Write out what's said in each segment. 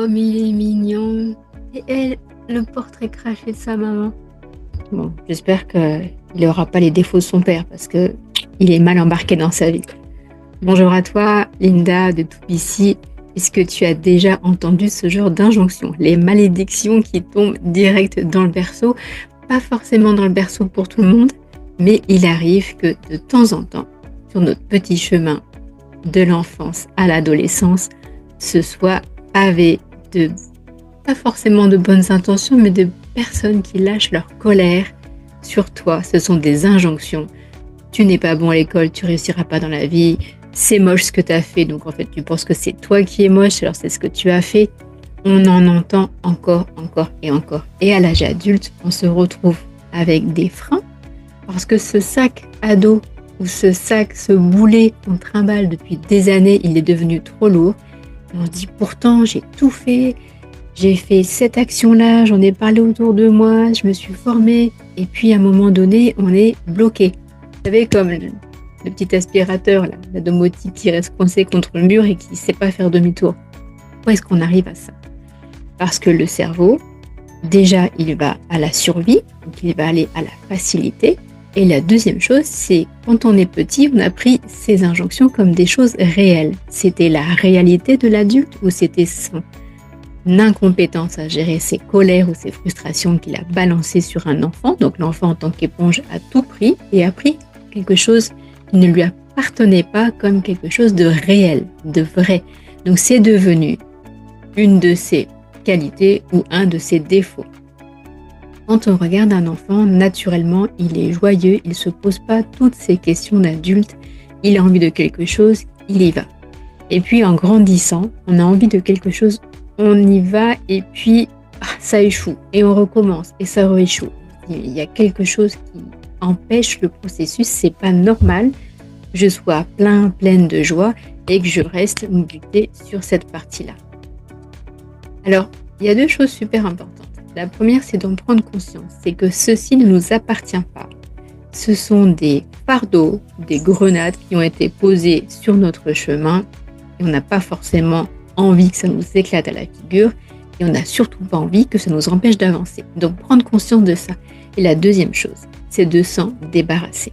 mais il est mignon. Et elle, le portrait craché de sa maman. Bon, j'espère qu'il n'aura pas les défauts de son père parce que il est mal embarqué dans sa vie. Bonjour à toi, Linda de Toupici. Est-ce que tu as déjà entendu ce genre d'injonction? Les malédictions qui tombent direct dans le berceau, pas forcément dans le berceau pour tout le monde, mais il arrive que de temps en temps, sur notre petit chemin de l'enfance à l'adolescence, ce soit pavé de, pas forcément de bonnes intentions, mais de personnes qui lâchent leur colère sur toi. Ce sont des injonctions. Tu n'es pas bon à l'école, tu réussiras pas dans la vie. C'est moche ce que tu as fait, donc en fait tu penses que c'est toi qui es moche, alors c'est ce que tu as fait. On en entend encore et encore. Et à l'âge adulte, on se retrouve avec des freins parce que ce sac à dos ou ce boulet qu'on trimballe depuis des années, il est devenu trop lourd. Et on se dit pourtant j'ai tout fait, j'ai fait cette action-là, j'en ai parlé autour de moi, je me suis formée. Et puis à un moment donné, on est bloqué. Vous savez, comme le petit aspirateur, là, la domotique qui reste coincé contre le mur et qui ne sait pas faire demi-tour. Pourquoi est-ce qu'on arrive à ça? Parce que le cerveau, déjà, il va à la survie, donc il va aller à la facilité. Et la deuxième chose, c'est quand on est petit, on a pris ces injonctions comme des choses réelles. C'était la réalité de l'adulte ou c'était son incompétence à gérer ses colères ou ses frustrations qu'il a balancées sur un enfant. Donc l'enfant, en tant qu'éponge, a tout pris et a pris quelque chose qui ne lui appartenait pas comme quelque chose de réel, de vrai. Donc c'est devenu une de ses qualités ou un de ses défauts. Quand on regarde un enfant, naturellement, il est joyeux, il ne se pose pas toutes ces questions d'adulte, il a envie de quelque chose, il y va. Et puis en grandissant, on a envie de quelque chose, on y va et puis ça échoue et on recommence et ça rééchoue. Il y a quelque chose qui empêche le processus, c'est pas normal que je sois pleine de joie et que je reste butée sur cette partie-là. Alors, il y a deux choses super importantes. La première, c'est d'en prendre conscience, c'est que ceci ne nous appartient pas. Ce sont des fardeaux, des grenades qui ont été posées sur notre chemin et on n'a pas forcément envie que ça nous éclate à la figure et on n'a surtout pas envie que ça nous empêche d'avancer. Donc, prendre conscience de ça. Et la deuxième chose, c'est de s'en débarrasser.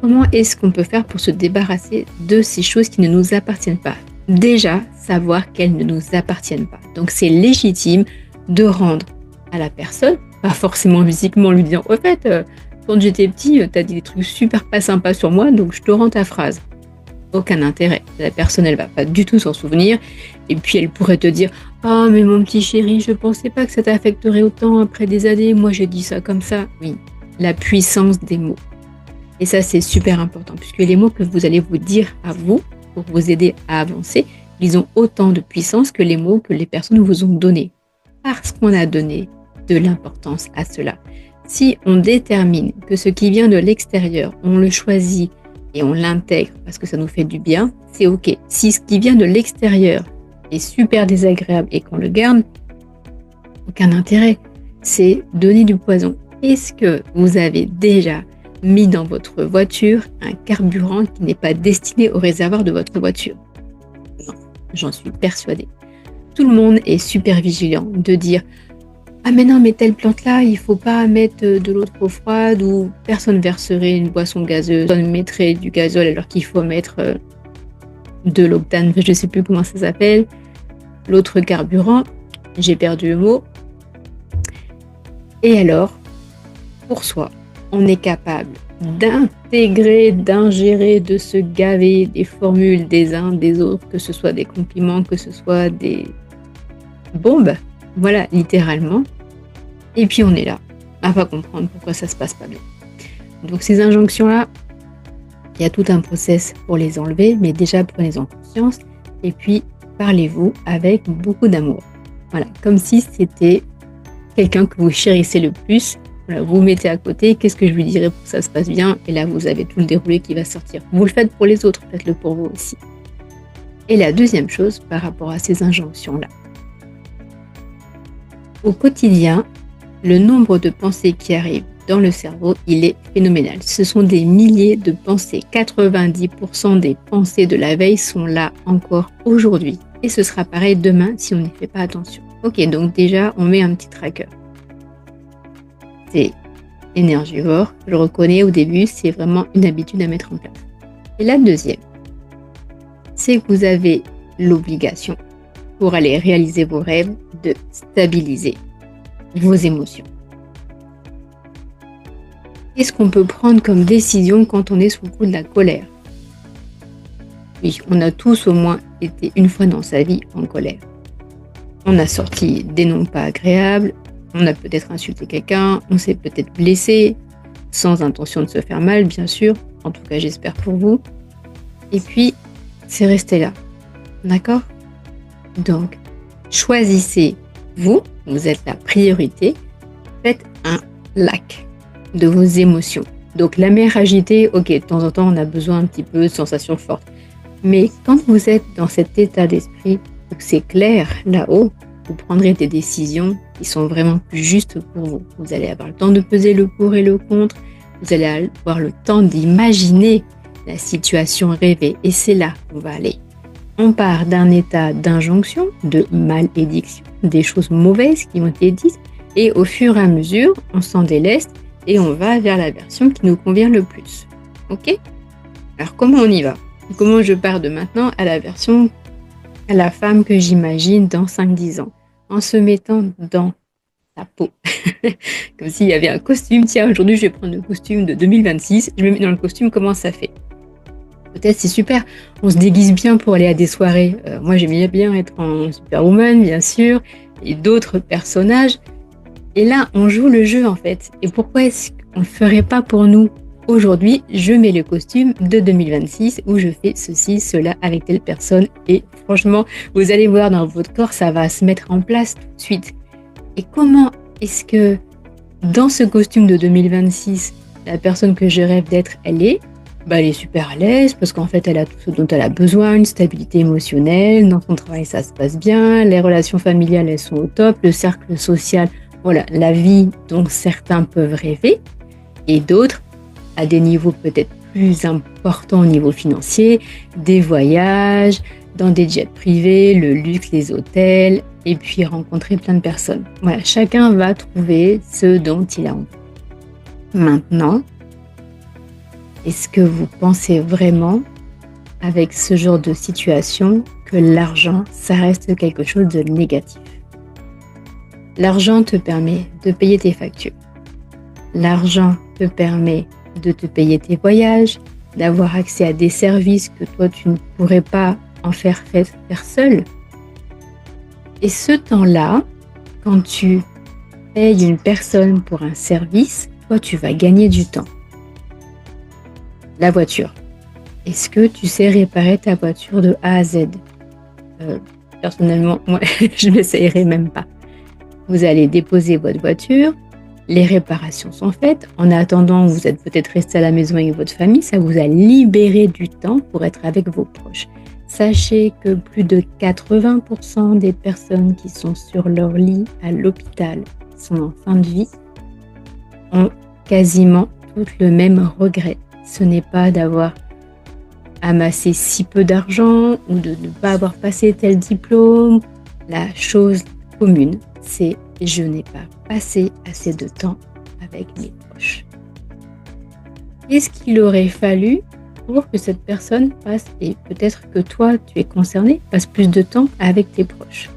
Comment est-ce qu'on peut faire pour se débarrasser de ces choses qui ne nous appartiennent pas? Déjà, savoir qu'elles ne nous appartiennent pas. Donc, c'est légitime de rendre à la personne, pas forcément physiquement, lui disant « Au fait, quand j'étais petit, t'as dit des trucs super pas sympas sur moi, donc je te rends ta phrase. » Aucun intérêt. La personne, elle va pas du tout s'en souvenir. Et puis, elle pourrait te dire « Ah, mais mon petit chéri, je pensais pas que ça t'affecterait autant après des années. Moi, j'ai dit ça comme ça. » Oui, la puissance des mots. Et ça, c'est super important, puisque les mots que vous allez vous dire à vous, pour vous aider à avancer, ils ont autant de puissance que les mots que les personnes vous ont donnés. Parce qu'on a donné de l'importance à cela. Si on détermine que ce qui vient de l'extérieur, on le choisit et on l'intègre parce que ça nous fait du bien, c'est ok. Si ce qui vient de l'extérieur est super désagréable et qu'on le garde, aucun intérêt. C'est donner du poison. Est-ce que vous avez déjà mis dans votre voiture un carburant qui n'est pas destiné au réservoir de votre voiture? Non, j'en suis persuadée. Tout le monde est super vigilant de dire « Ah mais non, mais telle plante-là, il ne faut pas mettre de l'eau trop froide ou personne verserait une boisson gazeuse, personne mettrait du gazole alors qu'il faut mettre de l'octane, je ne sais plus comment ça s'appelle, l'autre carburant, j'ai perdu le mot. » Et alors, pour soi, on est capable d'intégrer, d'ingérer, de se gaver des formules des uns, des autres, que ce soit des compliments, que ce soit des bombes, voilà, littéralement. Et puis on est là, à pas comprendre pourquoi ça se passe pas bien. Donc ces injonctions-là, il y a tout un process pour les enlever, mais déjà prenez-en conscience et puis parlez-vous avec beaucoup d'amour. Voilà, comme si c'était quelqu'un que vous chérissez le plus. Voilà, vous vous mettez à côté, qu'est-ce que je lui dirais pour que ça se passe bien? Et là, vous avez tout le déroulé qui va sortir. Vous le faites pour les autres, faites-le pour vous aussi. Et la deuxième chose, par rapport à ces injonctions-là, au quotidien, le nombre de pensées qui arrivent dans le cerveau, il est phénoménal. Ce sont des milliers de pensées. 90% des pensées de la veille sont là encore aujourd'hui. et ce sera pareil demain si on n'y fait pas attention. Ok, donc déjà, on met un petit tracker. C'est énergivore, je le reconnais au début, c'est vraiment une habitude à mettre en place. Et la deuxième, c'est que vous avez l'obligation, pour aller réaliser vos rêves, de stabiliser vos émotions. Qu'est-ce qu'on peut prendre comme décision quand on est sous le coup de la colère? Oui, on a tous au moins été une fois dans sa vie en colère. On a sorti des noms pas agréables, on a peut-être insulté quelqu'un, on s'est peut-être blessé, sans intention de se faire mal, bien sûr. En tout cas, j'espère pour vous. Et puis, c'est resté là. D'accord? Donc, choisissez, vous êtes la priorité. Faites un lac de vos émotions. Donc, la mer agitée, ok, de temps en temps, on a besoin un petit peu de sensations fortes. Mais quand vous êtes dans cet état d'esprit où c'est clair là-haut, vous prendrez des décisions qui sont vraiment plus justes pour vous. Vous allez avoir le temps de peser le pour et le contre. Vous allez avoir le temps d'imaginer la situation rêvée. Et c'est là qu'on va aller. On part d'un état d'injonction, de malédiction, des choses mauvaises qui ont été dites. Et au fur et à mesure, on s'en déleste et on va vers la version qui nous convient le plus. Ok? Alors comment on y va? Comment je pars de maintenant à la version, à la femme que j'imagine dans 5-10 ans, en se mettant dans sa peau. Comme s'il y avait un costume. Tiens, aujourd'hui, je vais prendre le costume de 2026. Je me mets dans le costume, comment ça fait? Peut-être c'est super. On se déguise bien pour aller à des soirées. Moi, j'aimais bien être en Superwoman, bien sûr, et d'autres personnages. Et là, on joue le jeu, en fait. Et pourquoi est-ce qu'on ne le ferait pas pour nous? Aujourd'hui, je mets le costume de 2026 où je fais ceci, cela avec telle personne. Et franchement, vous allez voir dans votre corps, ça va se mettre en place tout de suite. Et comment est-ce que dans ce costume de 2026, la personne que je rêve d'être, elle est super à l'aise parce qu'en fait, elle a tout ce dont elle a besoin, une stabilité émotionnelle. Dans son travail, ça se passe bien. Les relations familiales, elles sont au top. Le cercle social, voilà, la vie dont certains peuvent rêver et d'autres à des niveaux peut-être plus importants au niveau financier, des voyages, dans des jets privés, le luxe, les hôtels, et puis rencontrer plein de personnes. Voilà, chacun va trouver ce dont il a envie. Maintenant, est-ce que vous pensez vraiment, avec ce genre de situation, que l'argent, ça reste quelque chose de négatif? L'argent te permet de payer tes factures. L'argent te permet de te payer tes voyages, d'avoir accès à des services que toi, tu ne pourrais pas en faire seul. Et ce temps-là, quand tu payes une personne pour un service, toi, tu vas gagner du temps. La voiture. Est-ce que tu sais réparer ta voiture de A à Z? Personnellement, moi, je ne l'essayerai même pas. Vous allez déposer votre voiture, les réparations sont faites. En attendant, vous êtes peut-être resté à la maison avec votre famille, ça vous a libéré du temps pour être avec vos proches. Sachez que plus de 80% des personnes qui sont sur leur lit à l'hôpital, qui sont en fin de vie, ont quasiment toutes le même regret. Ce n'est pas d'avoir amassé si peu d'argent ou de ne pas avoir passé tel diplôme. La chose commune, c'est je n'ai pas passé assez de temps avec mes proches. Qu'est-ce qu'il aurait fallu pour que cette personne passe, et peut-être que toi, tu es concerné, passe plus de temps avec tes proches?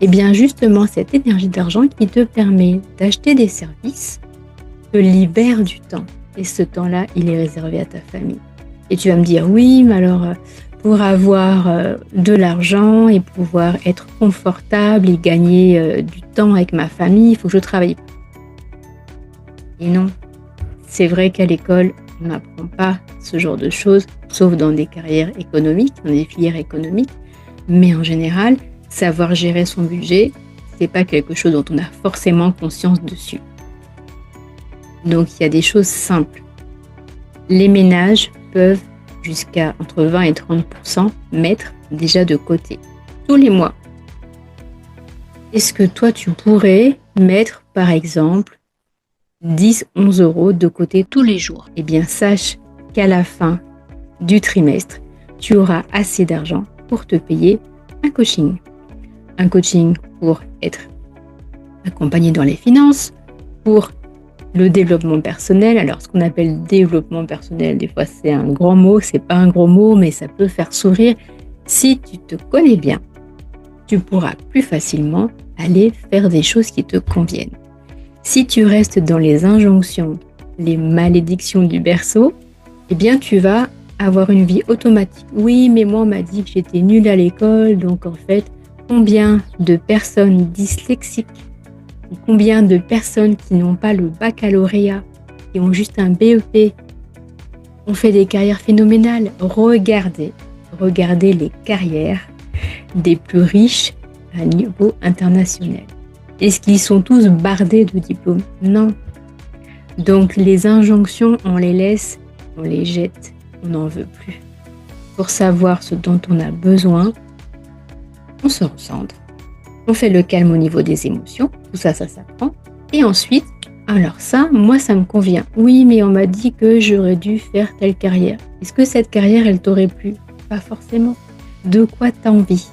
Eh bien, justement, cette énergie d'argent qui te permet d'acheter des services te libère du temps. Et ce temps-là, il est réservé à ta famille. Et tu vas me dire, oui, mais alors, pour avoir de l'argent et pouvoir être confortable et gagner du temps avec ma famille, il faut que je travaille. Et non, c'est vrai qu'à l'école, on n'apprend pas ce genre de choses, sauf dans des carrières économiques, dans des filières économiques. Mais en général, savoir gérer son budget, c'est pas quelque chose dont on a forcément conscience dessus. Donc, il y a des choses simples. Les ménages peuvent jusqu'à entre 20 et 30% mettre déjà de côté tous les mois. Est-ce que toi, tu pourrais mettre, par exemple, 10-11 euros de côté tous les jours? Eh bien, sache qu'à la fin du trimestre, tu auras assez d'argent pour te payer un coaching. Un coaching pour être accompagné dans les finances, pour le développement personnel. Alors, ce qu'on appelle développement personnel, des fois c'est un grand mot, c'est pas un gros mot, mais ça peut faire sourire. Si tu te connais bien, tu pourras plus facilement aller faire des choses qui te conviennent. Si tu restes dans les injonctions, les malédictions du berceau, eh bien tu vas avoir une vie automatique. Oui, mais moi on m'a dit que j'étais nulle à l'école, donc en fait, combien de personnes dyslexiques, combien de personnes qui n'ont pas le baccalauréat, qui ont juste un BEP, ont fait des carrières phénoménales. Regardez les carrières des plus riches à niveau international. Est-ce qu'ils sont tous bardés de diplômes? Non. Donc les injonctions, on les laisse, on les jette, on n'en veut plus. Pour savoir ce dont on a besoin, on se recentre, on fait le calme au niveau des émotions, tout ça, ça s'apprend. Et ensuite, alors ça, moi ça me convient. Oui, mais on m'a dit que j'aurais dû faire telle carrière. Est-ce que cette carrière, elle t'aurait plu? Pas forcément. De quoi t'as envie?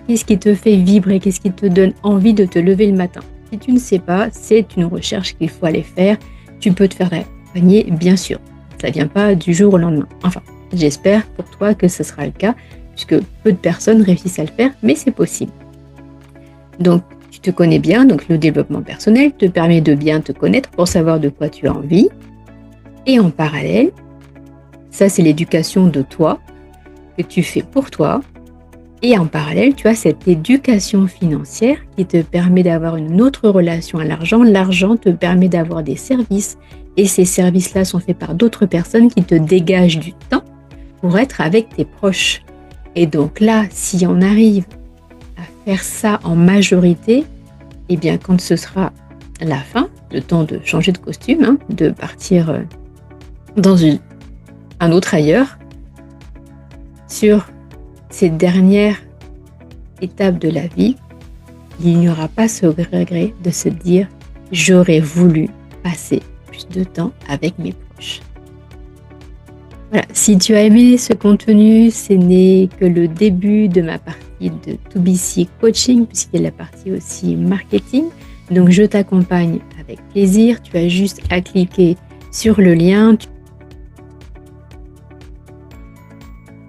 Qu'est-ce qui te fait vibrer? Qu'est-ce qui te donne envie de te lever le matin? Si tu ne sais pas, c'est une recherche qu'il faut aller faire. Tu peux te faire accompagner, bien sûr. Ça ne vient pas du jour au lendemain. Enfin, j'espère pour toi que ce sera le cas, puisque peu de personnes réussissent à le faire, mais c'est possible. Donc, tu te connais bien, donc le développement personnel te permet de bien te connaître pour savoir de quoi tu as envie. Et en parallèle, ça c'est l'éducation de toi, que tu fais pour toi. Et en parallèle, tu as cette éducation financière qui te permet d'avoir une autre relation à l'argent. L'argent te permet d'avoir des services et ces services-là sont faits par d'autres personnes qui te dégagent du temps pour être avec tes proches. Et donc là, si on arrive à faire ça en majorité, eh bien quand ce sera la fin, le temps de changer de costume, de partir dans un autre ailleurs, sur ces dernières étapes de la vie, il n'y aura pas ce regret de se dire « j'aurais voulu passer plus de temps avec mes proches ». Voilà, si tu as aimé ce contenu, ce n'est que le début de ma partie de 2BC Coaching, puisqu'il y a la partie aussi marketing. Donc je t'accompagne avec plaisir, tu as juste à cliquer sur le lien.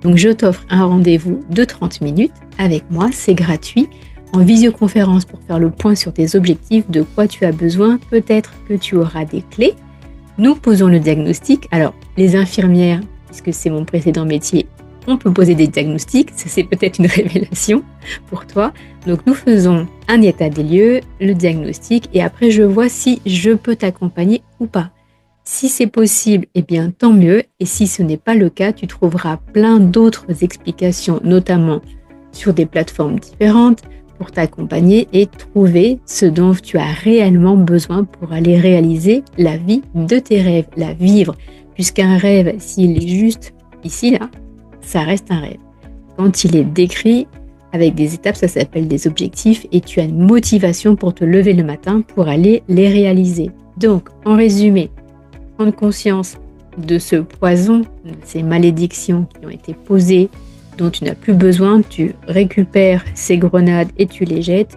Donc je t'offre un rendez-vous de 30 minutes avec moi, c'est gratuit, en visioconférence pour faire le point sur tes objectifs, de quoi tu as besoin, peut-être que tu auras des clés. Nous posons le diagnostic. Alors les infirmières, puisque c'est mon précédent métier, on peut poser des diagnostics, c'est peut-être une révélation pour toi. Donc nous faisons un état des lieux, le diagnostic, et après je vois si je peux t'accompagner ou pas. Si c'est possible, eh bien tant mieux. Et si ce n'est pas le cas, tu trouveras plein d'autres explications, notamment sur des plateformes différentes, pour t'accompagner et trouver ce dont tu as réellement besoin pour aller réaliser la vie de tes rêves, la vivre. Puisqu'un rêve, s'il est juste ici, là, ça reste un rêve. Quand il est décrit avec des étapes, ça s'appelle des objectifs et tu as une motivation pour te lever le matin pour aller les réaliser. Donc, en résumé, prendre conscience de ce poison, de ces malédictions qui ont été posées, dont tu n'as plus besoin, tu récupères ces grenades et tu les jettes.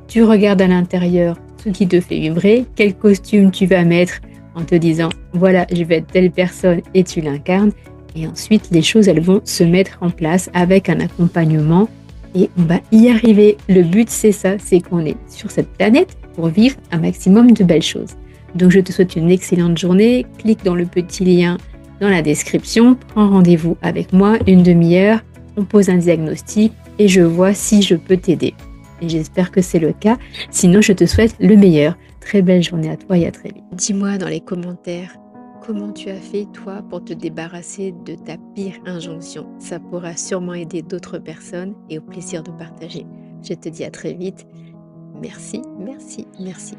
Tu regardes à l'intérieur ce qui te fait vibrer, quel costume tu vas mettre en te disant « voilà, je vais être telle personne » et tu l'incarnes. Et ensuite, les choses, elles vont se mettre en place avec un accompagnement et on va y arriver. Le but, c'est ça, c'est qu'on est sur cette planète pour vivre un maximum de belles choses. Donc, je te souhaite une excellente journée. Clique dans le petit lien dans la description. Prends rendez-vous avec moi, une demi-heure. On pose un diagnostic et je vois si je peux t'aider. Et j'espère que c'est le cas. Sinon, je te souhaite le meilleur. Très belle journée à toi et à très vite. Dis-moi dans les commentaires comment tu as fait, toi, pour te débarrasser de ta pire injonction. Ça pourra sûrement aider d'autres personnes et au plaisir de partager. Je te dis à très vite. Merci, merci, merci.